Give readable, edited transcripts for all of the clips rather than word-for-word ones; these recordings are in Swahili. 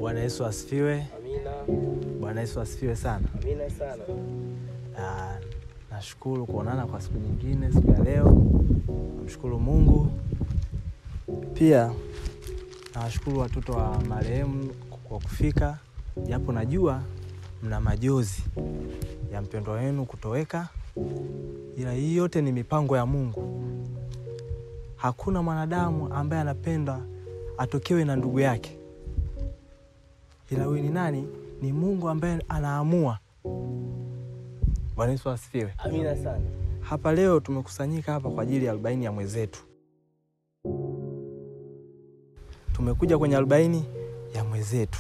Bwana Yesu asifiwe. Amina. Bwana Yesu asifiwe sana. Amina sana. Nashukuru kuonana kwa siku nyingine, siku ya leo. Namshukuru Mungu. Pia nawashukuru watoto wa marehemu kwa kufika. Japo najua mna majozi ya mpendwa wenu kutoweka, ila hii yote ni mipango ya Mungu. Hakuna mwanadamu ambaye anapenda atokewe na ndugu yake. Ila wewe ni nani? Ni Mungu ambaye anaamua. Bwana Yesu asifiwe. Amina sana. Hapa leo tumekusanyika hapa kwa ajili ya 40 ya mwenzetu. Tumekuja kwenye 40 ya mwenzetu.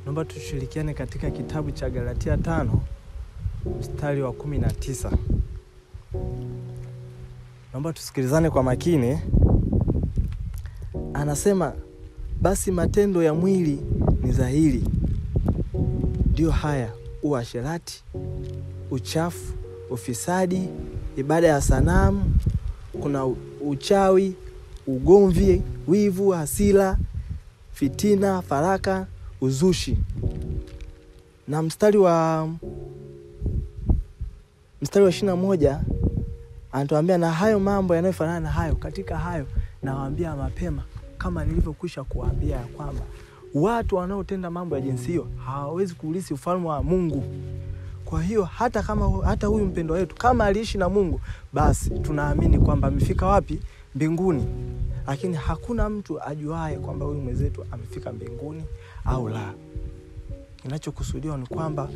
Naomba tushirikiane katika kitabu cha Galatia 5 mstari wa 19. Naomba tusikilizane kwa makini. Anasema, basi matendo ya mwili ni dhahiri. Ndio haya: uasherati, uchafu, ufisadi, ibada ya sanamu, kuna uchawi, ugomvi, wivu, hasira, fitina, faraka, uzushi. Na mstari wa 21 anatuambia, na hayo mambo yanayofanana na hayo, katika hayo nawaambia mapema, kama nilivyokwisha kuwaambia ya kwamba watu wanaotenda mambo ya jinsi hiyo hawawezi kuurithi ufalme wa Mungu. Kwa hiyo hata huyu mpendwa wetu kama aliishi na Mungu, basi tunaamini kwamba amefika wapi? Mbinguni. Lakini hakuna mtu ajuaye kwamba huyu mwenzetu amefika mbinguni au la. Kinachokusudiwa ni kwamba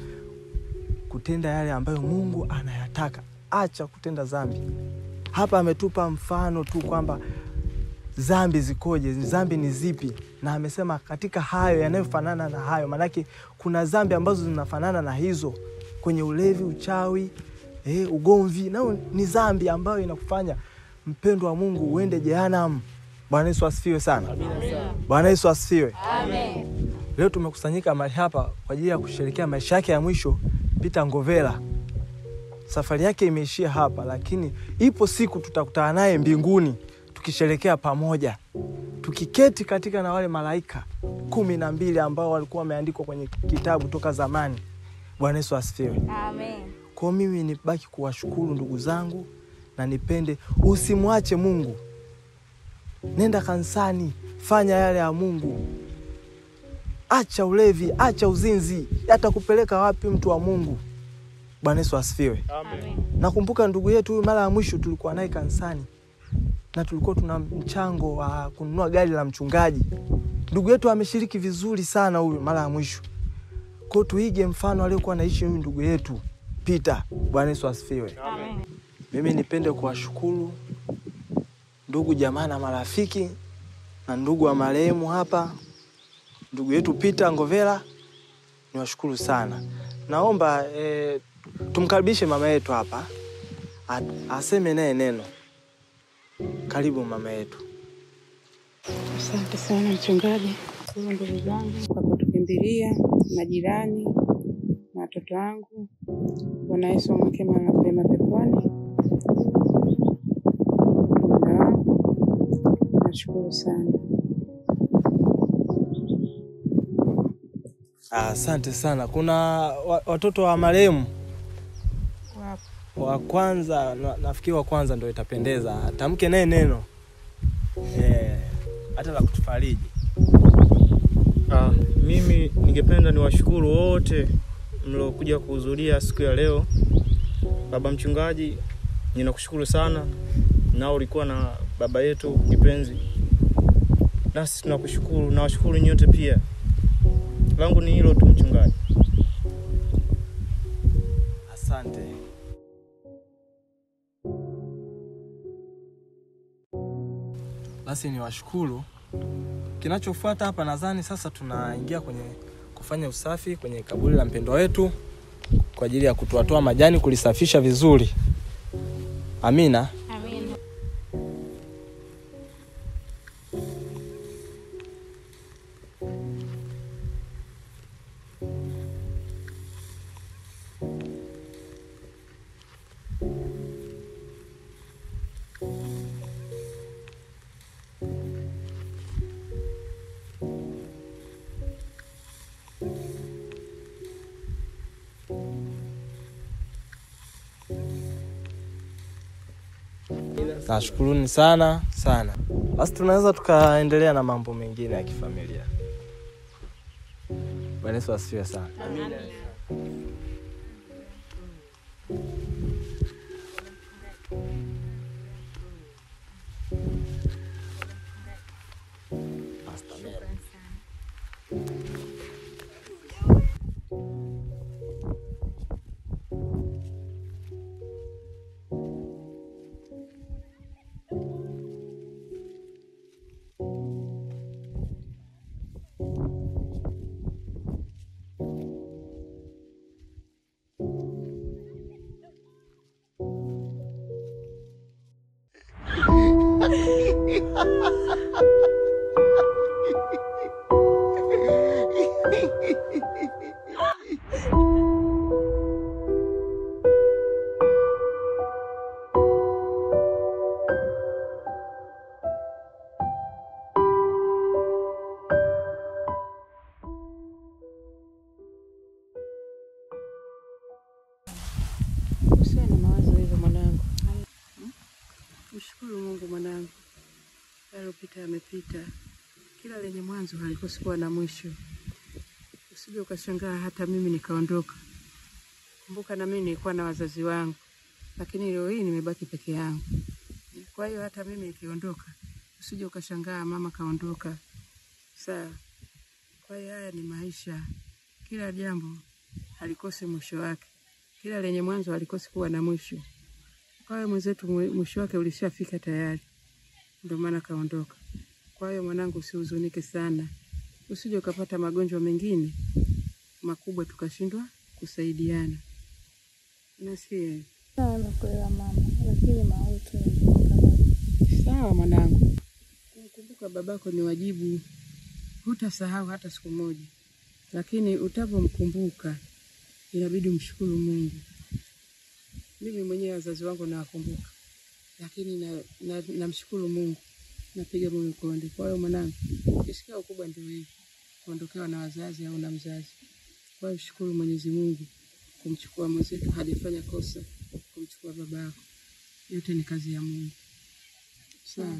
kutenda yale ambayo Mungu anayataka. Acha kutenda dhambi. Hapa ametupa mfano tu kwamba dhambi zikoje, dhambi ni zipi, na amesema katika hayo yanayofanana na hayo. Manake kuna dhambi ambazo zinafanana na hizo, kwenye ulevi, uchawi, ugomvi, nao ni dhambi ambayo inakufanya mpendwa wa Mungu uende jehanamu. Bwana Yesu asifiwe sana. Amina. Bwana Yesu asifiwe. Amen. Leo tumekusanyika mahali hapa kwa ajili ya kusherehekea maisha yake ya mwisho, Peter Ngovela. Safari yake imeishia hapa, lakini ipo siku tutakutana naye mbinguni tukisherehekea pamoja, tukiketi katika na wale malaika 12 ambao walikuwa wameandikwa kwenye kitabu toka zamani. Bwana Yesu asifiwe. Amen. Kwa mimi nibaki kuwashukuru ndugu zangu, na nipende usimwache Mungu. Nenda kanisani, fanya yale ya Mungu. Acha ulevi, acha uzinzi. Atakupeleka wapi mtu wa Mungu? Bwana Yesu asifiwe. Amen. Nakumbuka ndugu yetu huyu mara ya mwisho tulikuwa naye kanisani, na tulikuwa tuna mchango wa kununua gari la mchungaji. Ndugu yetu ameshiriki vizuri sana huyu mara ya mwisho. Kwa tuige mfano aliokuwa anaishi huyu ndugu yetu Peter. Bwana Yesu asifiwe. Amen. Mimi nipende kuwashukuru ndugu jamaa na marafiki na ndugu wa marehemu hapa, ndugu yetu Peter Ngovela. Niwashukuru sana. Naomba tumkaribishe mama yetu hapa, aseme naye neno. Karibu mama yetu. Asante sana mchungaji, ndugu zangu kwa kutukimbilia, majirani na watoto wangu. Bwana Yesu amweke mahali pema peponi. Mume wangu, nashukuru sana. Asante sana. Kuna watoto wa marehemu wa kwanza, nafikiri wa kwanza ndio itapendeza. Tamke naye neno. Hata la kutufariji. Mimi ningependa niwashukuru wote mliokuja kuhudhuria siku ya leo. Baba mchungaji, ninakushukuru sana. Nao ulikuwa na baba yetu kipenzi. Nasi tunakushukuru, na washukuru nyote pia. Langu ni hilo tu mchungaji. Asante. Basi niwashukuru. Kinachofuata hapa nadhani sasa tunaingia kwenye kufanya usafi kwenye kaburi la mpendwa wetu kwa ajili ya kutoa majani, kulisafisha vizuri. Amina. Amen. Nashukuruni sana sana. Basi tunaweza tukaendelea na mambo mengine ya kifamilia. Bwana Yesu asifiwe sana. Amina. Usiwe na mawazo hivyo mwanangu. Mshukuru Mungu mwanangu. Yaliyopita yamepita. Kila lenye mwanzo halikosi kuwa na mwisho. Usije ukashangaa hata mimi nikaondoka. Kumbuka na mimi nilikuwa na wazazi wangu, lakini leo hii nimebaki peke yangu. Kwa hiyo hata mimi nikiondoka, usije ukashangaa mama kaondoka. Sawa. Kwa hiyo haya ni maisha. Kila jambo halikosi mwisho wake. Kila lenye mwanzo halikosi kuwa na mwisho. Kwa hiyo mwenzetu mwisho wake ulishafika tayari. Ndio maana kaondoka. Kwa hiyo mwanangu usihuzunike sana. Usije ukapata magonjwa mengine makubwa tukashindwa kusaidiana. Nasikia. Sawa nakuelewa mama, lakini mawazo tu ni Sawa mwanangu. Kumkumbuka babako ni wajibu. Hutasahau hata siku moja. Lakini utapomkumbuka inabidi umshukuru Mungu. Mimi mwenyewe wazazi wangu nawakumbuka. Lakini namshukuru Mungu. Napiga moyo konde. Kwa hiyo mwanangu, kisikia ukubwa ndio hivi. Kuondokewa na wazazi au na mzazi. Kwa hiyo shukuru Mwenyezi Mungu kumchukua mwenzetu hajafanya kosa, kumchukua babako. Yote ni kazi ya Mungu. Sawa.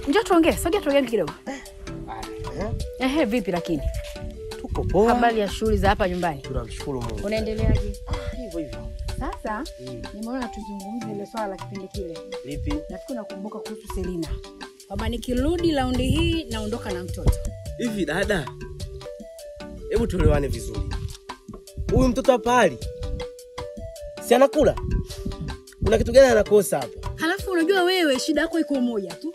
Njoo tuongee, sogea tuongee kidogo. Vipi lakini? Tuko poa. Habari ya shughuli za hapa nyumbani? Tunamshukuru Mungu. Unaendeleaje? Hivyo hivyo. Sasa nimeona tuzungumze ile swala la kipindi kile. Lipi? Nafikiri nakumbuka kuhusu Selina. Kama nikirudi raundi hii naondoka na mtoto. Hivi dada, hebu tuelewane vizuri. Huyu mtoto hapa hali si anakula? Kuna kitu gani anakosa hapa? Halafu unajua wewe shida yako iko moja tu.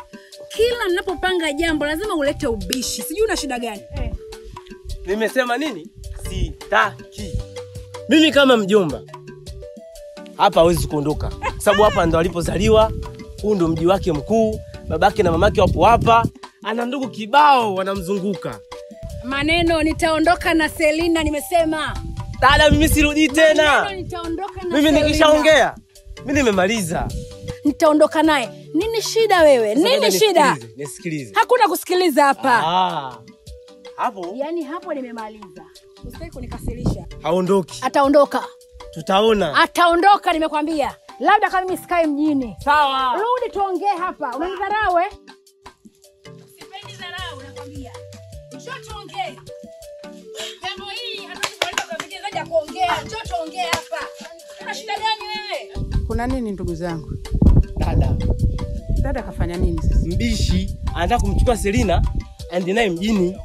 Kila ninapopanga jambo lazima ulete ubishi. Sijui una shida gani? Nimesema nini? Sitaki. Mimi kama mjomba hapa hawezi kuondoka. Sababu hapa ndo alipozaliwa, huu ndo mji wake mkuu, babake na mamake wapo hapa, ana ndugu kibao wanamzunguka. Maneno nitaondoka na Selina nimesema. Dada mimi sirudi tena. Maneno nitaondoka na Mimi nikishaongea, mimi nimemaliza. Nitaondoka naye. Nini shida wewe? Nini shida? Nisikilize. Hakuna kusikiliza hapa. Hapo? Yaani hapo nimemaliza. Usitaki kunikasirisha. Haondoki. Ataondoka. Tutaona. Ataondoka nimekwambia. Labda kama mimi sikae mjini. Sawa. Rudi tuongee hapa. Unanidharau eh? Sipendi dharau nakwambia. Njoo tuongee. Jambo hili hatuwezi kuenda kwa vigezaji ya kuongea. Njoo tuongee hapa. Una shida gani wewe? Kuna nini ndugu zangu? Dada. Dada kafanya nini sasa? Mbishi anataka kumchukua Selina aende naye mjini.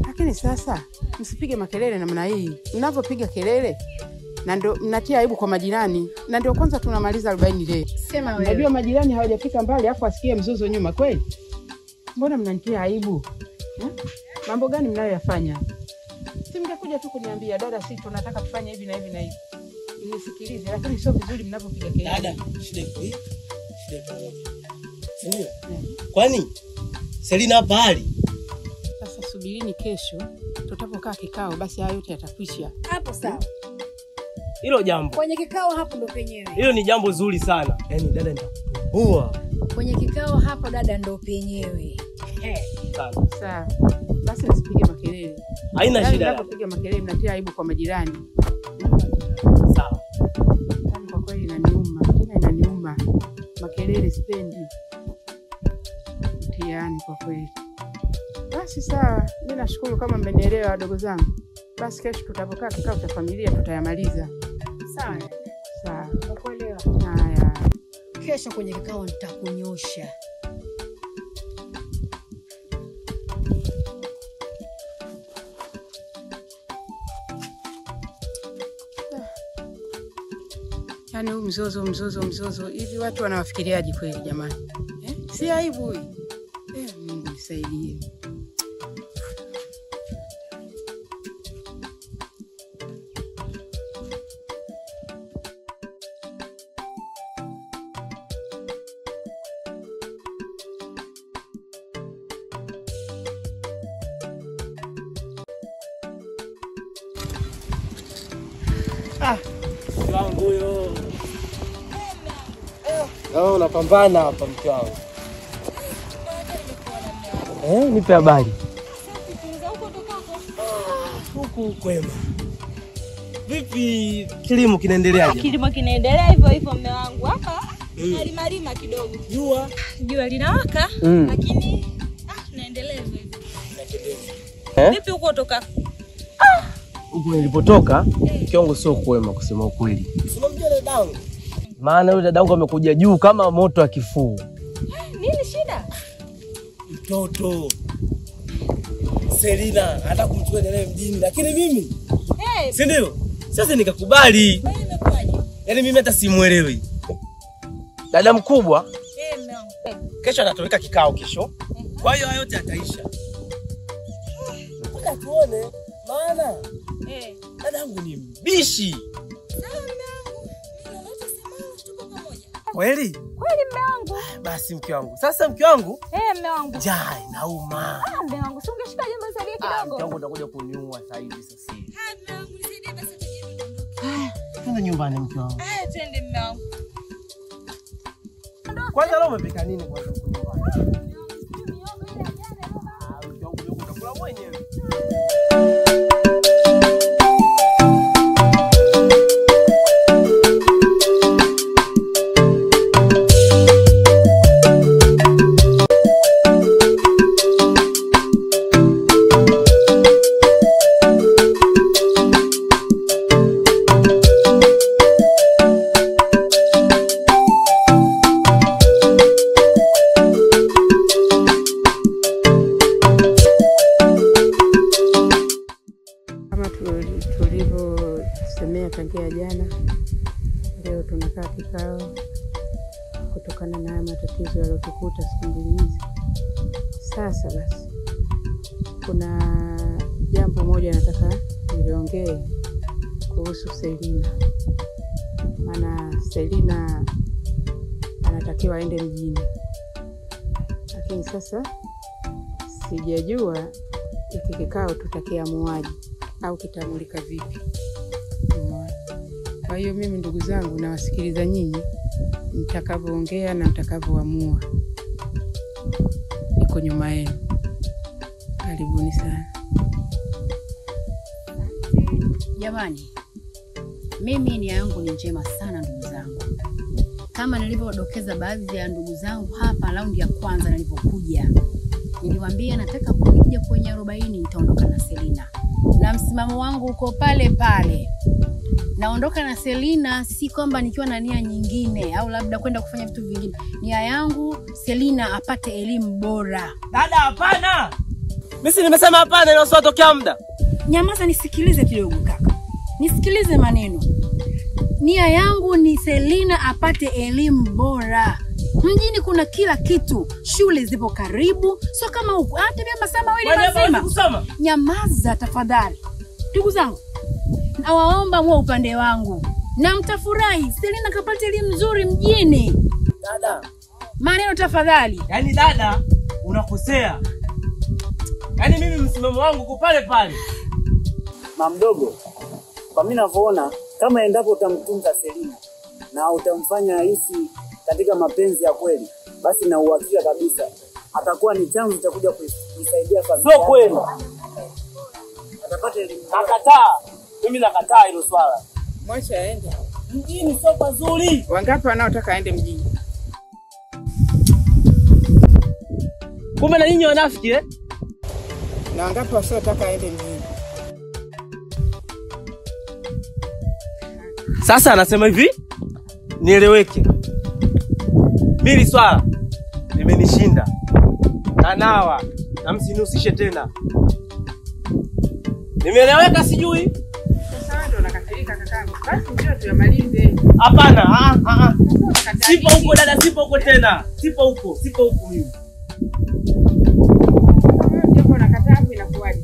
Lakini sasa msipige makelele namna hii. Mnapopiga kelele na ndio mnatia aibu kwa majirani. Na ndio kwanza tunamaliza 40 leo. Sema wewe. Unajua majirani hawajafika mbali afu asikie mzozo nyuma kweli? Mbona mnanitia aibu? Mambo gani mnayoyafanya? Si mngekuja tu kuniambia dada, sisi tunataka tufanye hivi na hivi na hivi. Nisikilize, lakini sio vizuri mnapopiga kelele. Dada, shida iko hii. Shida iko. Sindio? Kwani Selina hapa hali? Sasa subirini kesho tutapokaa kikao basi hayo yote yatakwisha. Hapo sawa. Hilo jambo. Kwenye kikao hapo ndo penyewe. Hilo ni jambo zuri sana. Yaani dada nitakutumbua. Kwenye kikao hapo dada ndo penyewe. Sana. Sawa. Basi nisipige makelele. Haina shida. Ninapopiga makelele mnatia aibu kwa majirani. Sawa. Kwa kweli inaniuma. Tena inaniuma. Makelele sipendi. Mtihani kwa kweli. Basi sawa. Mimi nashukuru kama mmenielewa wadogo zangu. Basi kesho tutapokaa kikao cha familia tutayamaliza. Sawa. Sawa. Nakuelewa. Haya. Kesho kwenye kikao nitakunyosha. Yaani huu mzozo hivi watu wanawafikiriaje kweli jamani? Si aibu hii. Mungu nisaidie. Mke wangu huyo. Unapambana hapa mke wangu. Nipe habari. Huku kwema. Vipi kilimo kinaendeleaje? Kilimo kinaendelea hivyo hivyo mume wangu hapa. Nalimalima kidogo. Jua linawaka lakini naendelea hivyo hivyo. Vipi huko toka? Huko nilipotoka kiongo sio kwema kusema ukweli. Unamjua dadangu? Maana yule dadangu amekuja juu kama moto wa kifuu. Nini shida? Mtoto Selina hata kumchukua naye mjini lakini mimi si ndio? Sasa nikakubali. Imekwaje? Yaani mimi hata simuelewi. Dada mkubwa mume wangu. kesho anatoweka kikao kesho. Kwa hiyo yote ataisha. Ngoja tuone maana dadangu ni mbishi. Kweli? Kweli mume wangu. Basi mke wangu. Sasa mke wangu? Mume wangu. Jai nauma. Mume wangu, si ungeshika jambo salia kidogo. Mke wangu utakuja kuniua sasa hivi sasa. Mume wangu, nisaidie basi tujirudi. Twende nyumbani mke wangu. Twende mume wangu. Kwanza leo umepika nini kwanza huko nyumbani? Utakula mwenyewe. tulivyosemea tangia jana, leo tunakaa kikao kutokana na matatizo yaliyotukuta siku mbili hizi. Sasa basi kuna jambo moja nataka niliongee kuhusu Selina. Maana Selina anatakiwa aende mjini, lakini sasa sijajua hiki kikao tutakiamuaje au kitamulika vipi. Kwa hiyo mimi ndugu zangu nawasikiliza nyinyi mtakavyoongea na mtakavyoamua. Niko nyuma yenu. Karibuni sana. Jamani, mimi nia yangu ni njema sana ndugu zangu. Kama nilivyodokeza baadhi ya ndugu zangu hapa raundi ya kwanza nilipokuja, niliwaambia nataka kuja kwenye 40 nitaondoka na Selina. Na msimamo wangu uko pale pale. Naondoka na Selina si kwamba nikiwa na nia nyingine au labda kwenda kufanya vitu vingine. Nia yangu Selina apate elimu bora. Dada hapana. Mimi nimesema hapana na usiotokea muda. Nyamaza nisikilize kidogo kaka. Nisikilize maneno. Nia yangu ni Selina apate elimu bora. Mjini kuna kila kitu. Shule zipo karibu. Sio kama huko. Hata bila masaa mawili mazima. Nyamaza tafadhali. Ndugu zangu, nawaomba mwa upande wangu. Na mtafurahi Selina kapata elimu nzuri mjini. Dada, maneno tafadhali. Yaani dada, unakosea. Yaani mimi msimamo wangu uko pale pale. Mama mdogo, kwa mimi ninavyoona Kama endapo utamtunza Selina na utamfanya ahisi katika mapenzi ya kweli, basi na uhakika kabisa atakuwa ni chanzo cha kuja kuisaidia familia. Sio kweli. Atapata elimu. Nakataa. Mimi nakataa hilo swala. Mwache aende. Mjini sio pazuri. Wangapi wanaotaka aende mjini? Kumbe na nyinyi wanafiki Na wangapi wasiotaka aende mjini? Sasa anasema hivi, nieleweke. Mimi swala limenishinda. Kanawa na msinihusishe tena. Nimeeleweka sijui? Sasa wewe ndio unakasirika kakangu. Basi njoo tuyamalize. Hapana, sipo huko dada, sipo huko tena. Sipo huko mimi. Jambo unakataa hapo inakuwaje?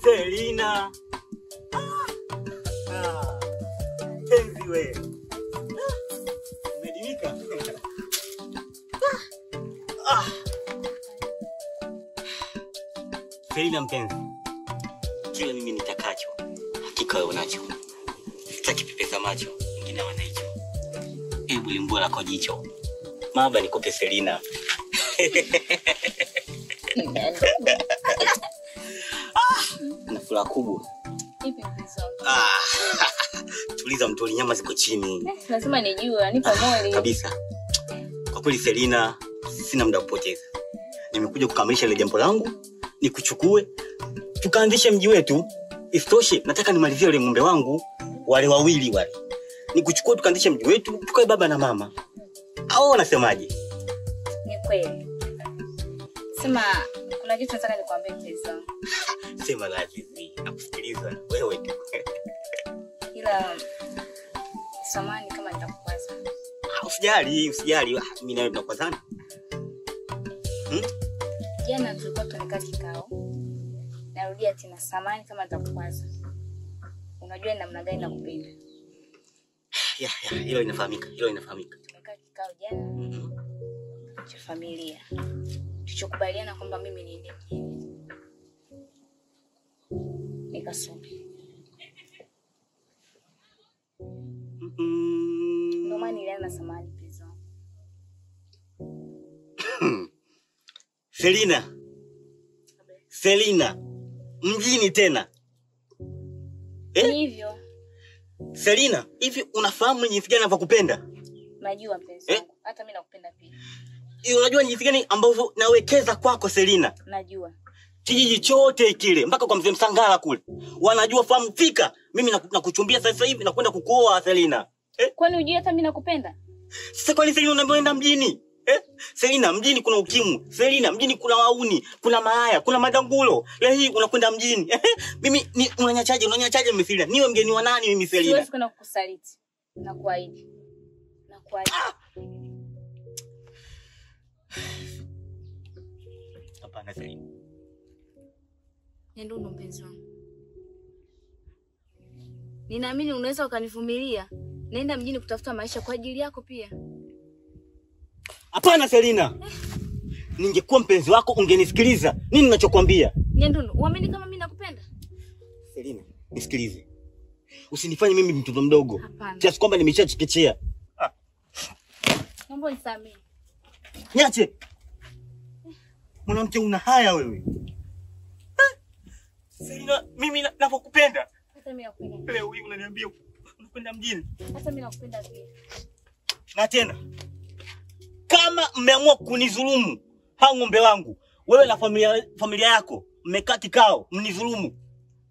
Selina. Penzi wewe. Umedimika? Selina mpenzi. Kile mimi nitakacho, hakika wewe unacho. Sitaki pepesa macho, wengine wana hicho. Hebu limbo lako jicho. Maba nikupe Selina. Na furaha kubwa. Ipi mpenzi wangu? Tuliza mtoli, nyama ziko chini. Lazima nijue, nipa moyo. Kabisa. Kwa kweli Selina, sina muda kupoteza. Nimekuja kukamilisha ile jambo langu, nikuchukue, tukaanzishe mji wetu. Isitoshe, nataka nimalizie ile ng'ombe wangu, wale wawili wale. Nikuchukue tukaanzishe mji wetu, tukae baba na mama. Au unasemaje? Ni kweli. Sema kuna kitu nataka nikwambie mpenzi wangu. Sema lazizi, nakusikiliza wewe tu. Ila samani kama nitakukwaza. Usijali, mimi nawe tunakwazana. Jana tulikuwa tumekaa kikao. Narudia tena, samani kama nitakukwaza. Unajua namna gani nakupenda. Hilo inafahamika. Tumekaa kikao jana cha familia. Tulichokubaliana kwamba mimi niende mjini. Nikasoma. Ndio maana nilianza samani pesa. Selina. Mjini tena. Hivyo. Selina, hivi unafahamu jinsi gani navyokupenda? Najua mpenzi wangu. Hata mimi nakupenda pia. Unajua jinsi gani ambavyo nawekeza kwako Selina? Najua. Kijiji chote kile mpaka kwa mzee Msangala kule. Wanajua fahamu fika mimi nakuchumbia sasa hivi na kwenda kukuoa Selina. Kwani unajua hata mimi nakupenda? Sasa kwani Selina unaenda mjini? Selina, mjini kuna ukimwi. Selina, mjini kuna wauni, kuna malaya, kuna madangulo. Leo hii unakwenda mjini. Mimi unanyachaje mimi Selina? Niwe mgeni wa nani mimi Selina? Siwezi kwenda kukusaliti. Nakuahidi. Hapana Selina. Nyendundo mpenzi wangu. Ninaamini unaweza ukanivumilia. Naenda mjini kutafuta maisha kwa ajili yako pia. Hapana Selina. Ningekuwa mpenzi wako ungenisikiliza. Nini ninachokwambia? Nyendundo, uamini kama mimi nakupenda? Selina, nisikilize. Usinifanye mimi mtoto mdogo. Hapana. Kiasi kwamba nimeshachekechea. Naomba unisamehe. Niache. Mwanamke una haya wewe. Selina, mimi ninapokupenda. Hata mimi nakupenda. Leo hii unaniambia unapenda mjini. Hata mimi nakupenda pia. Na tena kama mmeamua kunidhulumu hao ng'ombe wangu, wewe na familia yako mmekaa kikao mnidhulumu.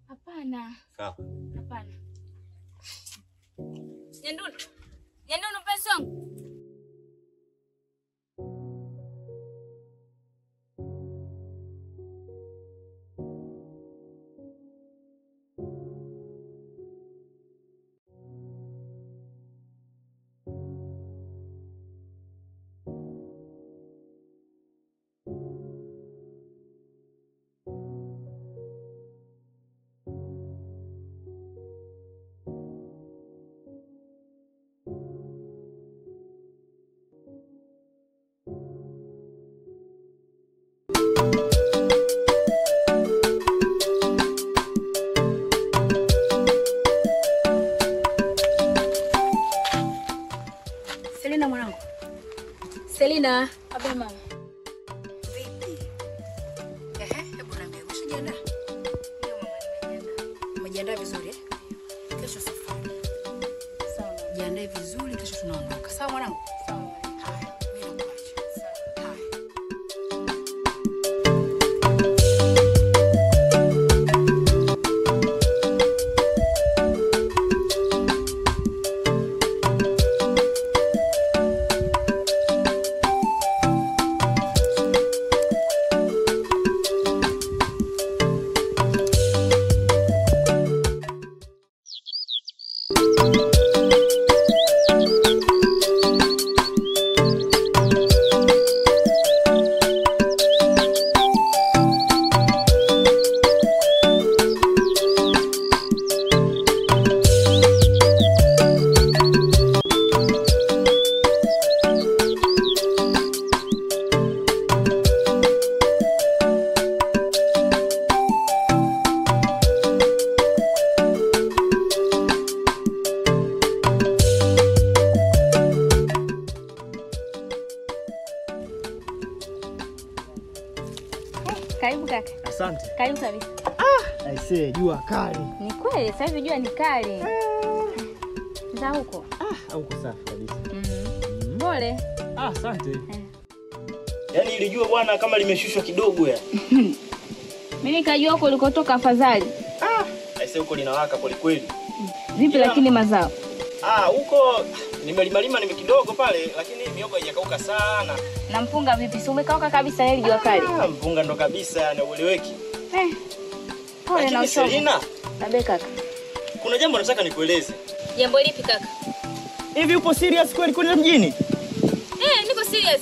Hapana. Sawa. Hapana. Nyendundo. Nyendundo mpenzi wangu. Selina mwanangu. Selina, abe mama. Vipi? Hebu niambie, umeshajiandaa? Ndio mama, nimejiandaa. Umejiandaa vizuri eh? Kesho safari. Sawa. Jiandae vizuri, kesho tunaondoka. Sawa mwanangu? Sawa. Haya, mimi nakuacha. Sawa. Haya. Karibu kaka. Asante. Karibu kabisa. Aisee, jua kali. Ni kweli, sasa hivi jua ni kali. Za huko. Huko safi kabisa. Pole. Asante. Yaani ile jua bwana kama limeshushwa kidogo ya. Mimi nikajua huko ulikotoka afadhali. Aisee huko linawaka kweli kweli. Vipi lakini mazao? Huko nimelima kidogo pale lakini miogo haijakauka sana. Na mpunga vipi? Si umekauka kabisa ile jua kali. Mpunga ndo kabisa na ueleweki. Pole na uchovu. Selina, Nabe kaka. kuna jambo nataka nikueleze. Jambo lipi kaka? Hivi upo serious kweli kwenda mjini? Niko serious.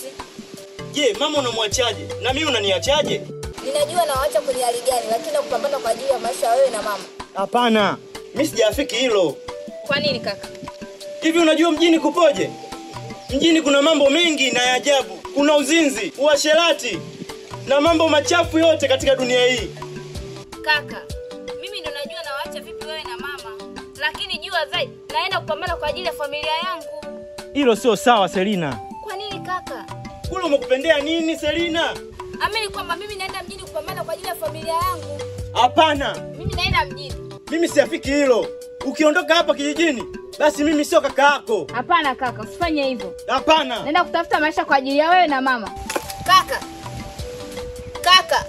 Je, mama unamwachaje? Na mimi unaniachaje? Ninajua nawaacha kwenye hali gani, lakini nakupambana kwa ajili ya maisha ya wewe na mama. Hapana. Mimi sijafiki hilo. Kwa nini kaka? Hivi unajua mjini kupoje? Mjini kuna mambo mengi na ya ajabu. Kuna uzinzi, uasherati na mambo machafu yote katika dunia hii. Kaka, mimi ndo najua nawaacha vipi wewe na mama. Lakini jua zaidi, naenda kupambana kwa ajili ya familia yangu. Hilo sio sawa Selina. Kwa nini kaka? Kule umekupendea nini Selina? Amini kwamba mimi naenda mjini kupambana kwa ajili ya familia yangu. Hapana. Mimi naenda mjini. Mimi siafiki hilo. Ukiondoka hapa kijijini, basi mimi sio kaka yako. Hapana kaka, usifanye hivyo. Hapana. Naenda kutafuta maisha kwa ajili ya wewe na mama. Kaka. Kaka.